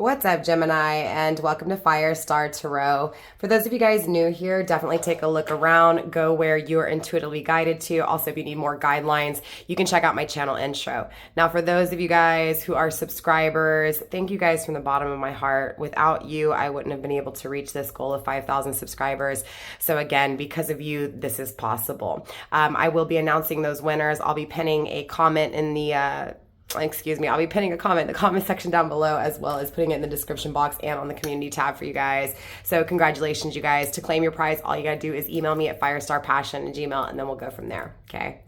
What's up, Gemini, and welcome to Firestar Tarot. For those of you guys new here, definitely take a look around, go where you are intuitively guided to. Also, if you need more guidelines, you can check out my channel intro. Now, for those of you guys who are subscribers, thank you guys from the bottom of my heart. Without you, I wouldn't have been able to reach this goal of 5,000 subscribers. So again, because of you, this is possible. I will be announcing those winners. I'll be pinning a comment in the I'll be pinning a comment in the comment section down below, as well as putting it in the description box and on the community tab for you guys. So congratulations, you guys. To claim your prize, all you gotta do is email me at FireStarPassion@gmail.com, and then we'll go from there, okay?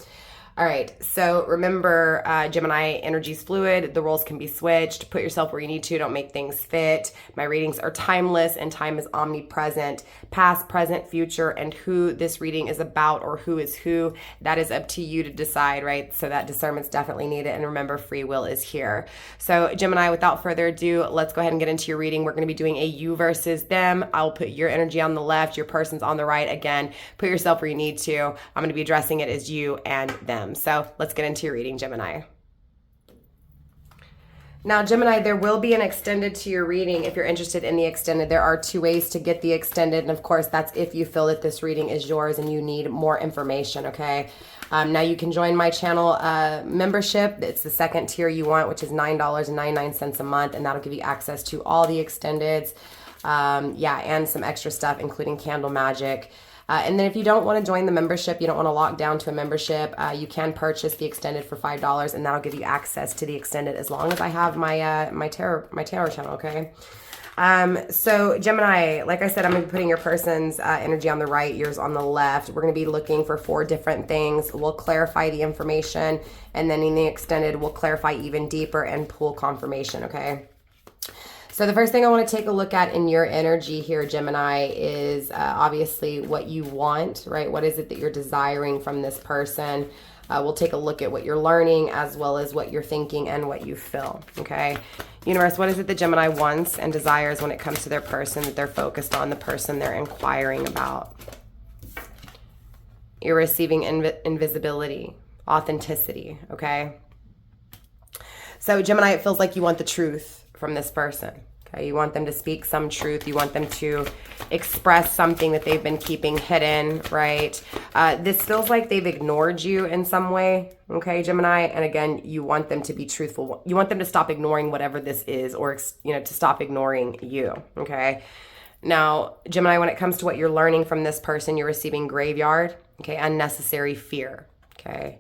All right, so remember, Gemini, energy's fluid. The roles can be switched. Put yourself where you need to. Don't make things fit. My readings are timeless, and time is omnipresent. Past, present, future, and who this reading is about, or who is who, that is up to you to decide, right? So that discernment's definitely needed. And remember, free will is here. So Gemini, without further ado, let's go ahead and get into your reading. We're going to be doing a you versus them. I'll put your energy on the left, your person's on the right. Again, put yourself where you need to. I'm going to be addressing it as you and them. So let's get into your reading, Gemini. Now, Gemini, there will be an extended to your reading. If you're interested in the extended, there are two ways to get the extended. And of course, that's if you feel that this reading is yours and you need more information, okay? Now, you can join my channel membership. It's the second tier you want, which is $9.99 a month. And that'll give you access to all the extendeds. And some extra stuff, including candle magic. And then if you don't want to join the membership, you don't want to lock down to a membership, you can purchase the extended for $5, and that'll give you access to the extended as long as I have my tarot channel, okay? So Gemini, like I said, I'm going to be putting your person's energy on the right, yours on the left. We're going to be looking for 4 different things. We'll clarify the information, and then in the extended, we'll clarify even deeper and pull confirmation, okay? So the first thing I want to take a look at in your energy here, Gemini, is obviously what you want, right? What is it that you're desiring from this person? We'll take a look at what you're learning as well as what you're thinking and what you feel, okay? Universe, what is it that Gemini wants and desires when it comes to their person, that they're focused on, the person they're inquiring about? You're receiving invisibility, authenticity, okay? So Gemini, it feels like you want the truth from this person, okay? You want them to speak some truth. You want them to express something that they've been keeping hidden, right? This feels like they've ignored you in some way, okay, Gemini? And again, you want them to be truthful. You want them to stop ignoring whatever this is, or, to stop ignoring you, okay? Now, Gemini, when it comes to what you're learning from this person, you're receiving graveyard, okay? Unnecessary fear, okay?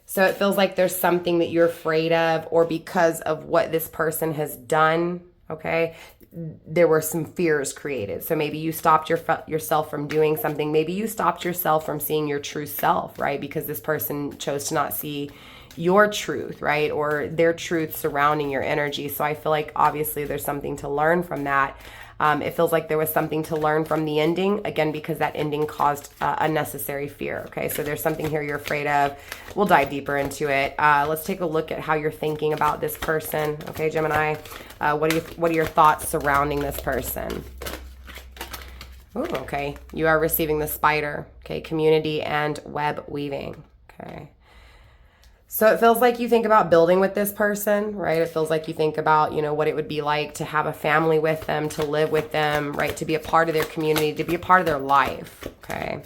So it feels like there's something that you're afraid of, or because of what this person has done, okay, there were some fears created. So maybe you stopped yourself from doing something. Maybe you stopped yourself from seeing your true self, right? Because this person chose to not see your truth, right? Or their truth surrounding your energy. So I feel like obviously there's something to learn from that. It feels like there was something to learn from the ending, again, because that ending caused unnecessary fear, okay? So there's something here you're afraid of. We'll dive deeper into it. Let's take a look at how you're thinking about this person, okay, Gemini? What are your thoughts surrounding this person? Oh, okay. You are receiving the spider, okay? Community and web weaving, okay? So it feels like you think about building with this person, right? It feels like you think about, what it would be like to have a family with them, to live with them, right? To be a part of their community, to be a part of their life, okay?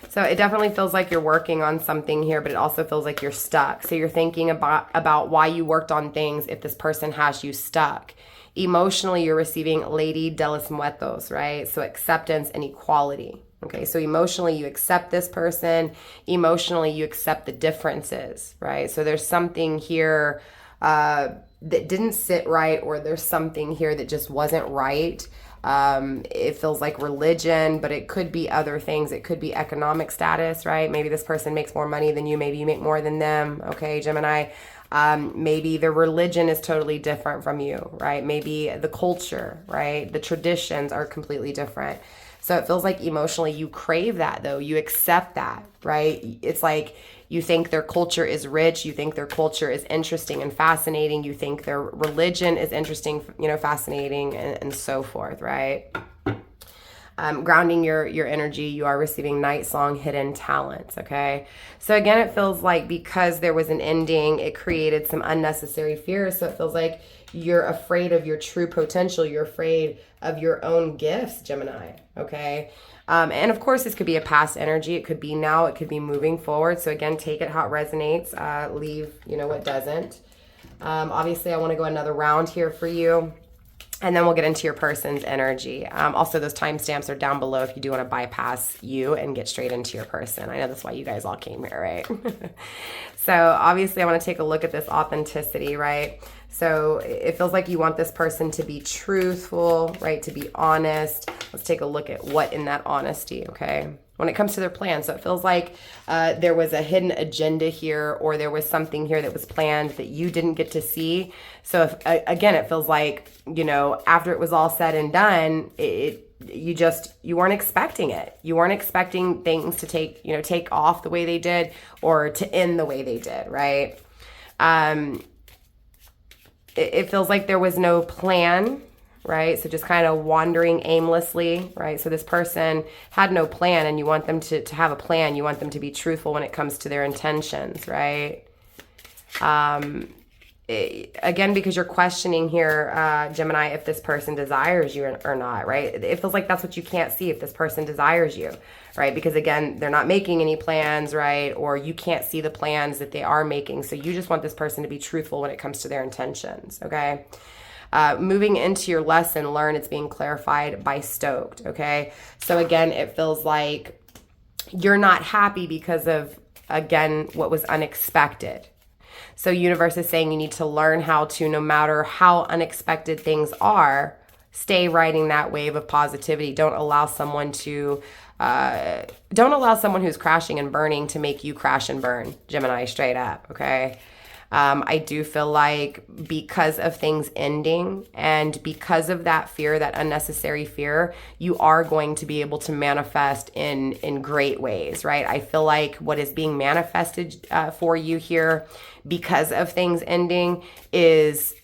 So it definitely feels like you're working on something here, but it also feels like you're stuck. So you're thinking about why you worked on things if this person has you stuck. Emotionally, you're receiving Lady de los Muertos, right? So acceptance and equality. Okay, so emotionally, you accept this person. Emotionally, you accept the differences, right? So there's something here that didn't sit right, or there's something here that just wasn't right. It feels like religion, but it could be other things. It could be economic status, right? Maybe this person makes more money than you. Maybe you make more than them, okay, Gemini? Maybe their religion is totally different from you, right? Maybe the culture, right? The traditions are completely different. So it feels like emotionally you crave that, though. You accept that, right? It's like you think their culture is rich. You think their culture is interesting and fascinating. You think their religion is interesting, fascinating, and so forth, right? grounding your energy, you are receiving night song, hidden talents, okay? So again, it feels like because there was an ending, it created some unnecessary fears. So it feels like you're afraid of your true potential. You're afraid of your own gifts, Gemini, okay? And of course, this could be a past energy. It could be now. It could be moving forward. So again, take it how it resonates. Leave, what doesn't. Obviously, I want to go another round here for you. And then we'll get into your person's energy. Also, those timestamps are down below if you do want to bypass you and get straight into your person. I know that's why you guys all came here, right? So obviously, I want to take a look at this authenticity, right? So it feels like you want this person to be truthful, right? To be honest. Let's take a look at what in that honesty, okay? When it comes to their plan. So it feels like there was a hidden agenda here, or there was something here that was planned that you didn't get to see. So if, again, it feels like, after it was all said and done, you weren't expecting it. You weren't expecting things to take off the way they did, or to end the way they did, right? It feels like there was no plan, right? So just kind of wandering aimlessly, right? So this person had no plan, and you want them to have a plan. You want them to be truthful when it comes to their intentions, right? Again, because you're questioning here, Gemini, if this person desires you or not, right? It feels like that's what you can't see, if this person desires you, right? Because again, they're not making any plans, right? Or you can't see the plans that they are making. So you just want this person to be truthful when it comes to their intentions, okay? Moving into your lesson, learn, it's being clarified by stoked, okay? So again, it feels like you're not happy because of, again, what was unexpected. So universe is saying you need to learn how to, no matter how unexpected things are, stay riding that wave of positivity. Don't allow someone who's crashing and burning to make you crash and burn, Gemini, straight up, okay? I do feel like because of things ending and because of that fear, that unnecessary fear, you are going to be able to manifest in great ways, right? I feel like what is being manifested for you here because of things ending is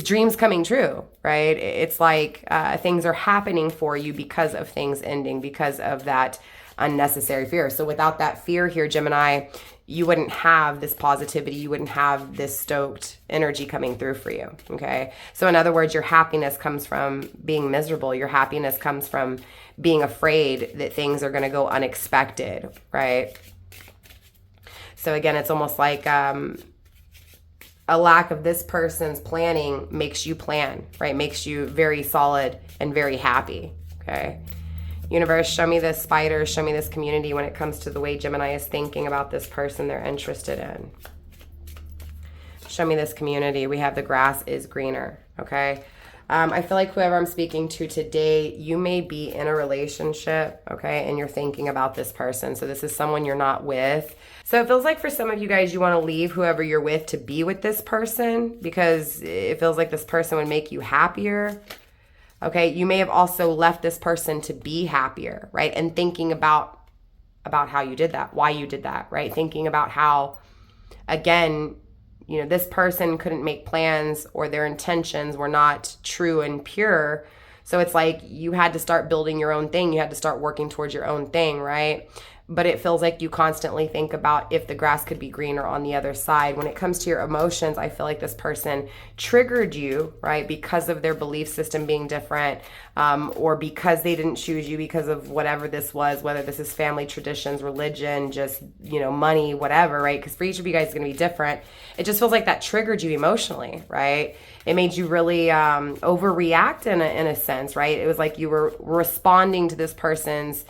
dreams coming true, right? It's like things are happening for you because of things ending, because of that unnecessary fear. So without that fear here, Gemini, you wouldn't have this positivity. You wouldn't have this stoked energy coming through for you, okay? So in other words, your happiness comes from being miserable. Your happiness comes from being afraid that things are going to go unexpected, right? So again, it's almost like a lack of this person's planning makes you plan, right? Makes you very solid and very happy, okay? Universe, show me this spider, show me this community when it comes to the way Gemini is thinking about this person they're interested in. Show me this community. We have the grass is greener, okay? I feel like whoever I'm speaking to today, you may be in a relationship, okay, and you're thinking about this person. So this is someone you're not with. So it feels like for some of you guys, you want to leave whoever you're with to be with this person because it feels like this person would make you happier. Okay, you may have also left this person to be happier, right? And thinking about how you did that, why you did that, right? Thinking about how, again, this person couldn't make plans or their intentions were not true and pure. So it's like you had to start building your own thing. You had to start working towards your own thing, right? But it feels like you constantly think about if the grass could be greener on the other side. When it comes to your emotions, I feel like this person triggered you, right? Because of their belief system being different, or because they didn't choose you because of whatever this was, whether this is family traditions, religion, just, money, whatever, right? Because for each of you guys, it's going to be different. It just feels like that triggered you emotionally, right? It made you really overreact in a sense, right? It was like you were responding to this person's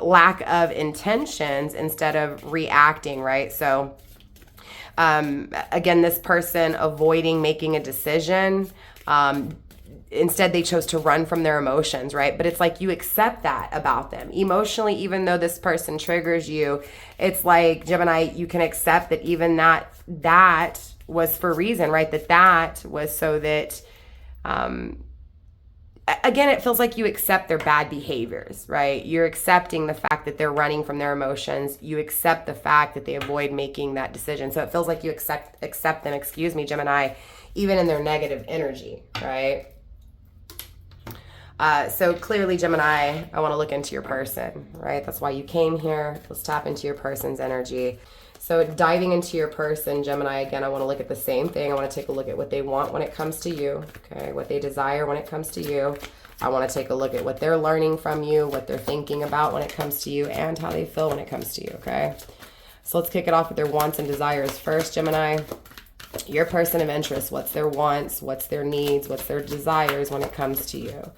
lack of intentions instead of reacting, right? So again, this person avoiding making a decision, instead they chose to run from their emotions, right? But it's like you accept that about them emotionally. Even though this person triggers you, it's like, Gemini, you can accept that even that was for a reason, right? That was so that again, it feels like you accept their bad behaviors, right? You're accepting the fact that they're running from their emotions. You accept the fact that they avoid making that decision. So it feels like you accept them, Gemini, even in their negative energy, right? So clearly, Gemini, I want to look into your person, right? That's why you came here. Let's tap into your person's energy. So diving into your person, Gemini, again, I want to look at the same thing. I want to take a look at what they want when it comes to you, okay? What they desire when it comes to you. I want to take a look at what they're learning from you, what they're thinking about when it comes to you, and how they feel when it comes to you, okay? So let's kick it off with their wants and desires first, Gemini. Your person of interest, what's their wants, what's their needs, what's their desires when it comes to you,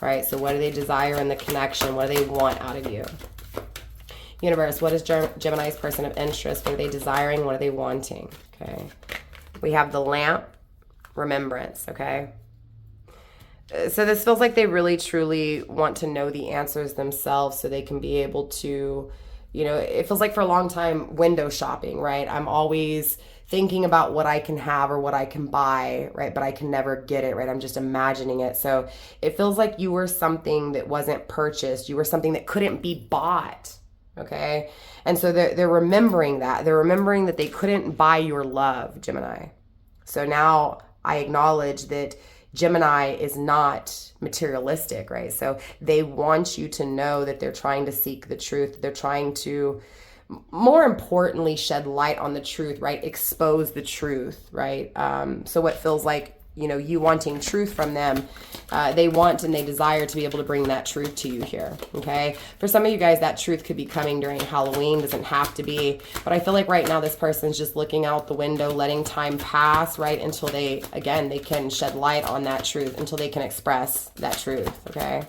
right? So what do they desire in the connection? What do they want out of you? Universe, what is Gemini's person of interest? What are they desiring? What are they wanting? Okay. We have the lamp, remembrance, okay? So this feels like they really truly want to know the answers themselves so they can be able to, you know, it feels like for a long time window shopping, right? I'm always thinking about what I can have or what I can buy, right? But I can never get it, right? I'm just imagining it. So it feels like you were something that wasn't purchased. You were something that couldn't be bought, okay? And so they're remembering that. They're remembering that they couldn't buy your love, Gemini. So now I acknowledge that Gemini is not materialistic, right? So they want you to know that they're trying to seek the truth. They're trying to, more importantly, shed light on the truth, right? Expose the truth, right? So what feels like, you know, you wanting truth from them, they want and they desire to be able to bring that truth to you here, okay? For some of you guys, that truth could be coming during Halloween, doesn't have to be, but I feel like right now this person's just looking out the window, letting time pass, right, until they, again, they can shed light on that truth, until they can express that truth, okay?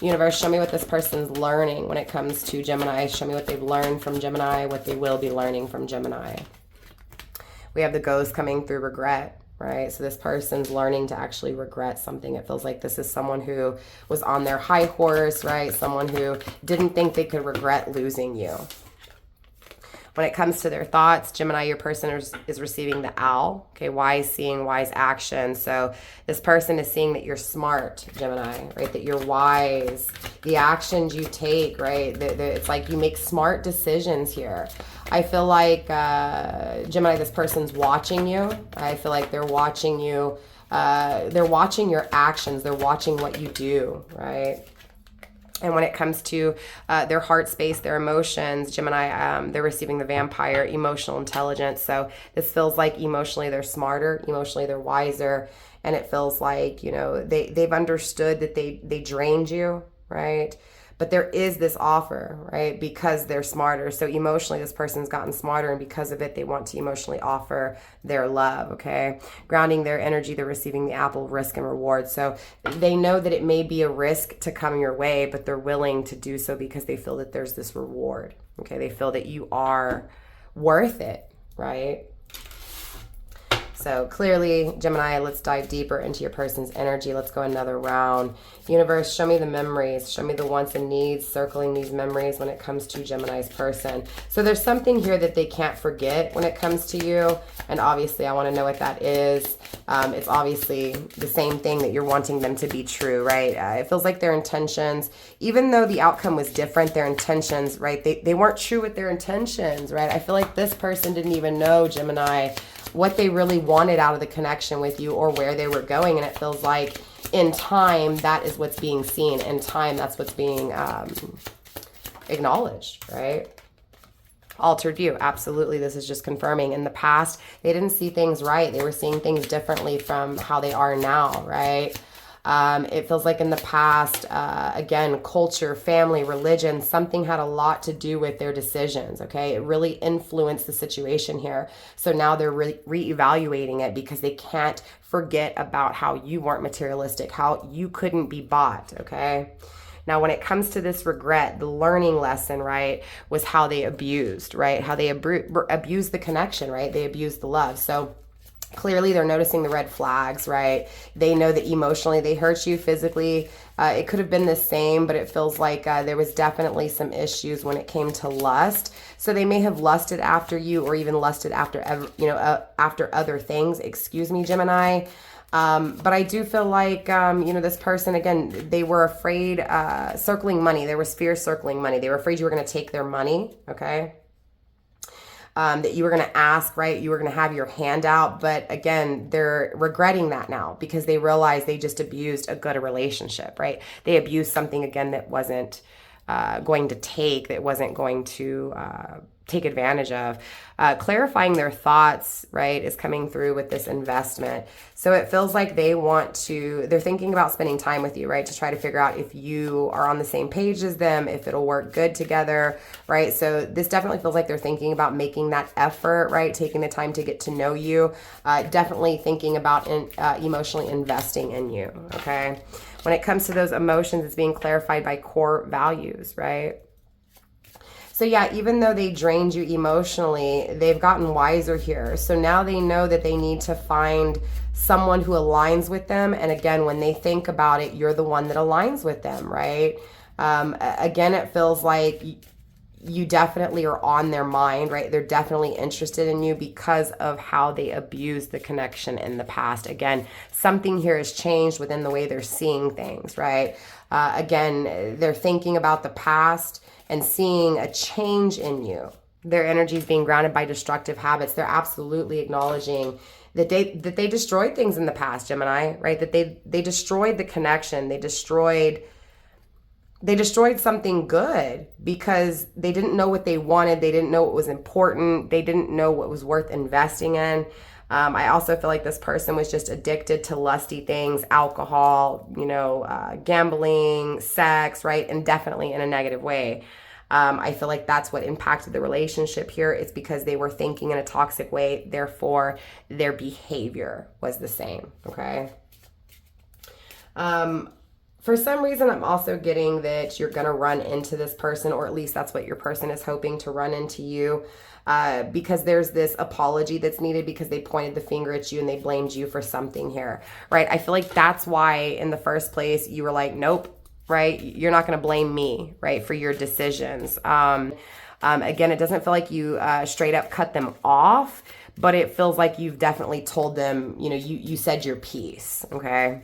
Universe, show me what this person's learning when it comes to Gemini. Show me what they've learned from Gemini, what they will be learning from Gemini. We have the ghost coming through regret, right? So this person's learning to actually regret something. It feels like this is someone who was on their high horse, right? Someone who didn't think they could regret losing you. When it comes to their thoughts, Gemini, your person is receiving the owl, okay? Wise seeing, wise action. So this person is seeing that you're smart, Gemini, right? That you're wise. The actions you take, right? It's like you make smart decisions here. I feel like, Gemini, this person's watching you. I feel like they're watching you. They're watching your actions. They're watching what you do, right? And when it comes to their heart space, their emotions, Gemini, they're receiving the vampire, emotional intelligence. So this feels like emotionally they're smarter, emotionally they're wiser. And it feels like, you know, they've understood that they drained you, right? But there is this offer, right? Because they're smarter. So emotionally, this person's gotten smarter, and because of it, they want to emotionally offer their love, okay? Grounding their energy, they're receiving the apple, risk and reward. So they know that it may be a risk to come your way, but they're willing to do so because they feel that there's this reward, okay? They feel that you are worth it, right? So clearly, Gemini, let's dive deeper into your person's energy. Let's go another round. Universe, show me the memories. Show me the wants and needs circling these memories when it comes to Gemini's person. So there's something here that they can't forget when it comes to you. And obviously, I want to know what that is. It's obviously the same thing that you're wanting them to be true, right? It feels like their intentions, even though the outcome was different, their intentions, right? They weren't true with their intentions, right? I feel like this person didn't even know, Gemini, what they really wanted out of the connection with you or where they were going. And it feels like in time, that is what's being seen. In time, that's what's being acknowledged, right? Altered view. Absolutely. This is just confirming. In the past, they didn't see things right. They were seeing things differently from how they are now, right? It feels like in the past, again, culture, family, religion, something had a lot to do with their decisions, okay? It really influenced the situation here. So now they're reevaluating it because they can't forget about how you weren't materialistic, how you couldn't be bought, okay? Now, when it comes to this regret, the learning lesson, right, was how they abused, right? How they abused the connection, right? They abused the love. So clearly they're noticing the red flags, right? They know that emotionally they hurt you, physically. It could have been the same, but it feels like there was definitely some issues when it came to lust. So they may have lusted after you or even lusted after, after other things. Excuse me, Gemini. But I do feel like, this person, again, they were afraid, circling money. There was fear circling money. They were afraid you were going to take their money, okay? that you were going to ask, right? You were going to have your hand out. But again, they're regretting that now because they realize they just abused a good relationship, right? They abused something, again, that wasn't going to take, that wasn't going to take advantage of. Clarifying their thoughts, right, is coming through with this investment. So it feels like they're thinking about spending time with you, right, to try to figure out if you are on the same page as them, if it'll work good together, right? So this definitely feels like they're thinking about making that effort, right, taking the time to get to know you, definitely thinking about emotionally investing in you, okay? When it comes to those emotions, it's being clarified by core values, right? So yeah, even though they drained you emotionally, they've gotten wiser here. So now they know that they need to find someone who aligns with them. And again, when they think about it, you're the one that aligns with them, right? Again, it feels like you definitely are on their mind, right? They're definitely interested in you because of how they abused the connection in the past. Again, something here has changed within the way they're seeing things, right? Again, they're thinking about the past and seeing a change in you. Their energy is being grounded by destructive habits. They're absolutely acknowledging that they destroyed things in the past, Gemini, right? That they destroyed the connection. They destroyed something good because they didn't know what they wanted. They didn't know what was important. They didn't know what was worth investing in. I also feel like this person was just addicted to lusty things, alcohol, gambling, sex, right? And definitely in a negative way. I feel like that's what impacted the relationship here. It's because they were thinking in a toxic way. Therefore, their behavior was the same, okay? For some reason, I'm also getting that you're going to run into this person, or at least that's what your person is hoping to run into you, because there's this apology that's needed because they pointed the finger at you and they blamed you for something here, right? I feel like that's why in the first place you were like, nope, right? You're not going to blame me, right, for your decisions. Again, it doesn't feel like you straight up cut them off, but it feels like you've definitely told them, you said your piece, okay?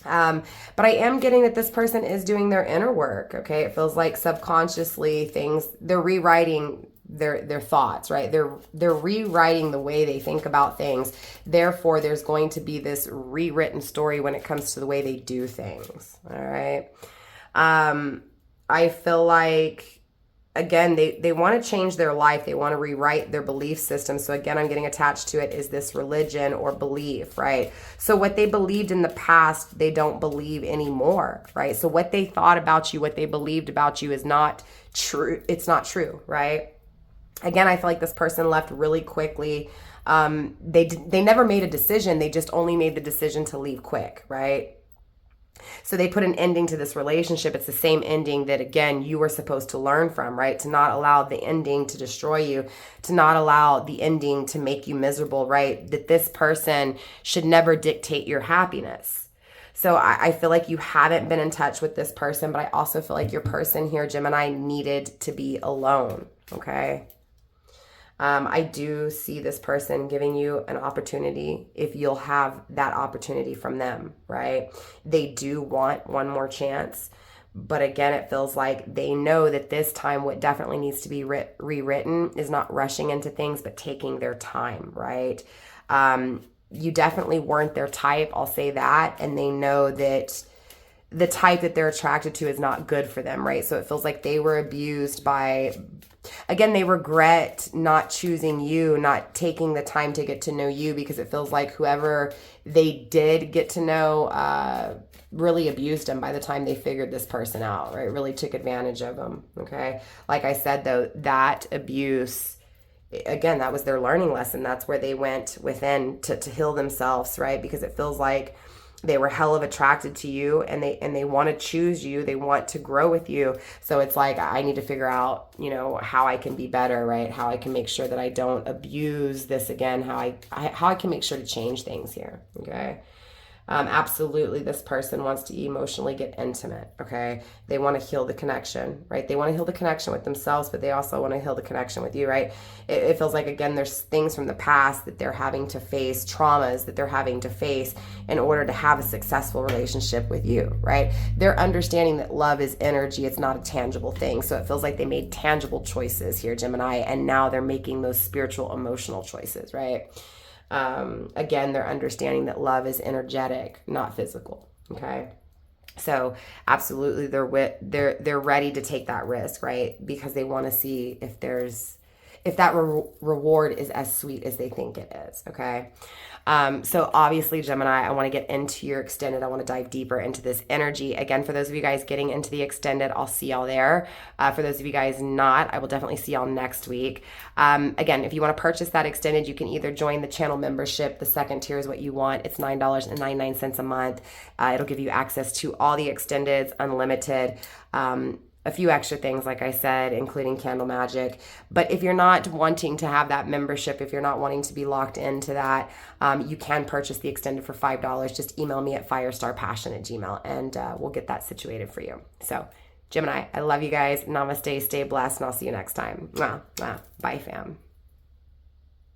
But I am getting that this person is doing their inner work, okay? It feels like subconsciously they're rewriting their thoughts, right? They're rewriting the way they think about things. Therefore, there's going to be this rewritten story when it comes to the way they do things, all right? I feel like, again, they want to change their life. They want to rewrite their belief system. So again, I'm getting attached to it is this religion or belief, right? So what they believed in the past, they don't believe anymore, right? So what they thought about you, what they believed about you is not true. It's not true, right? Again, I feel like this person left really quickly. They never made a decision. They just only made the decision to leave quick, right? So they put an ending to this relationship. It's the same ending that, again, you were supposed to learn from, right? To not allow the ending to destroy you, to not allow the ending to make you miserable, right? That this person should never dictate your happiness. So I feel like you haven't been in touch with this person, but I also feel like your person here, Gemini, needed to be alone, okay? I do see this person giving you an opportunity if you'll have that opportunity from them, right? They do want one more chance. But again, it feels like they know that this time what definitely needs to be rewritten is not rushing into things, but taking their time, right? You definitely weren't their type, I'll say that. And they know that the type that they're attracted to is not good for them, right? So it feels like they were abused by... Again, they regret not choosing you, not taking the time to get to know you, because it feels like whoever they did get to know really abused them by the time they figured this person out, right? Really took advantage of them, okay? Like I said, though, that abuse, again, that was their learning lesson. That's where they went within to heal themselves, right? Because it feels like they were hell of attracted to you and they want to choose you. They want to grow with you. So it's like, I need to figure out, how I can be better, right? How I can make sure that I don't abuse this again, how I can make sure to change things here. Okay. Absolutely, this person wants to emotionally get intimate, okay? They want to heal the connection, right? They want to heal the connection with themselves, but they also want to heal the connection with you, right? It feels like, again, there's things from the past that they're having to face, traumas that they're having to face in order to have a successful relationship with you, right? They're understanding that love is energy, it's not a tangible thing. So it feels like they made tangible choices here, Gemini, and now they're making those spiritual, emotional choices, right? Again, they're understanding that love is energetic, not physical. Okay. So absolutely, they're ready to take that risk, right? Because they want to see if that reward is as sweet as they think it is. Okay. So obviously, Gemini, I want to get into your extended. I want to dive deeper into this energy. Again, for those of you guys getting into the extended, I'll see y'all there. For those of you guys not, I will definitely see y'all next week. Again, if you want to purchase that extended, you can either join the channel membership. The second tier is what you want. It's $9.99 a month. It'll give you access to all the extendeds, unlimited. A few extra things, like I said, including candle magic. But if you're not wanting to have that membership, if you're not wanting to be locked into that, you can purchase the extended for $5. Just email me at FireStarPassion@gmail.com and we'll get that situated for you. So, Gemini, I love you guys. Namaste, stay blessed, and I'll see you next time. Bye, fam.